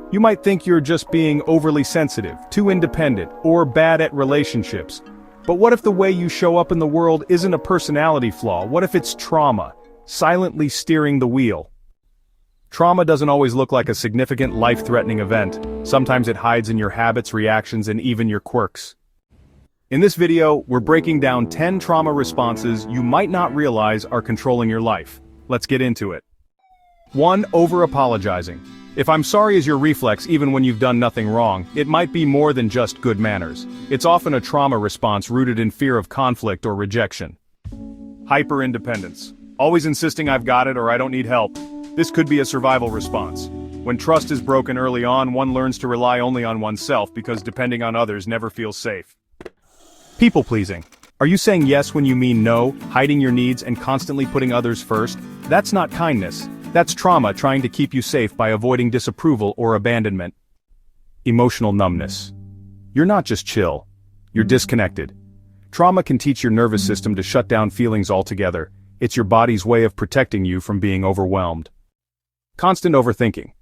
You might think you're just being overly sensitive, too independent, or bad at relationships. But what if the way you show up in the world isn't a personality flaw? What if it's trauma, silently steering the wheel? Trauma doesn't always look like a significant life-threatening event. Sometimes it hides in your habits, reactions, and even your quirks. In this video, we're breaking down 10 trauma responses you might not realize are controlling your life. Let's get into it. 1. Over-apologizing. If I'm sorry is your reflex even when you've done nothing wrong, it might be more than just good manners. It's often a trauma response rooted in fear of conflict or rejection. Hyper-independence. Always insisting I've got it or I don't need help. This could be a survival response. When trust is broken early on, one learns to rely only on oneself because depending on others never feels safe. People-pleasing. Are you saying yes when you mean no, hiding your needs and constantly putting others first? That's not kindness. That's trauma trying to keep you safe by avoiding disapproval or abandonment. Emotional numbness. You're not just chill. You're disconnected. Trauma can teach your nervous system to shut down feelings altogether. It's your body's way of protecting you from being overwhelmed. Constant overthinking.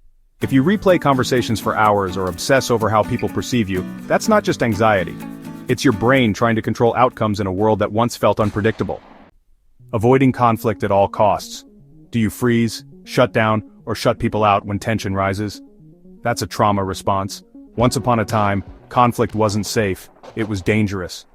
If you replay conversations for hours or obsess over how people perceive you, that's not just anxiety. It's your brain trying to control outcomes in a world that once felt unpredictable. Avoiding conflict at all costs. Do you freeze, shut down, or shut people out when tension rises? That's a trauma response. Once upon a time, conflict wasn't safe, it was dangerous.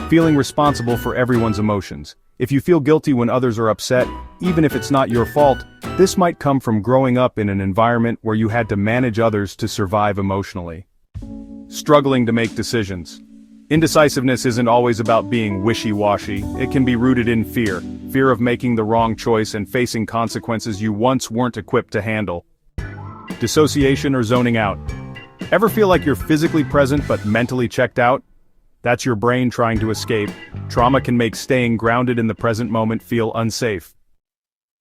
Feeling responsible for everyone's emotions. If you feel guilty when others are upset, even if it's not your fault, this might come from growing up in an environment where you had to manage others to survive emotionally. Struggling to make decisions. Indecisiveness isn't always about being wishy-washy. It can be rooted in fear. Fear of making the wrong choice and facing consequences you once weren't equipped to handle. Dissociation or zoning out. Ever feel like you're physically present but mentally checked out? That's your brain trying to escape. Trauma can make staying grounded in the present moment feel unsafe.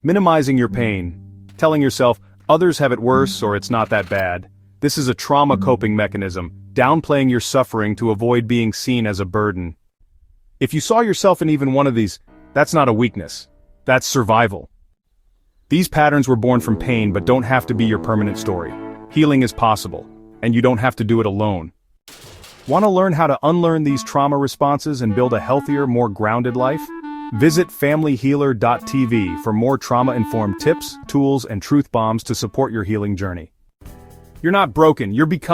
Minimizing your pain. Telling yourself, others have it worse or it's not that bad. This is a trauma coping mechanism, downplaying your suffering to avoid being seen as a burden. If you saw yourself in even one of these, that's not a weakness. That's survival. These patterns were born from pain but don't have to be your permanent story. Healing is possible, and you don't have to do it alone. Want to learn how to unlearn these trauma responses and build a healthier, more grounded life? Visit familyhealer.tv for more trauma-informed tips, tools, and truth bombs to support your healing journey. You're not broken, you're becoming.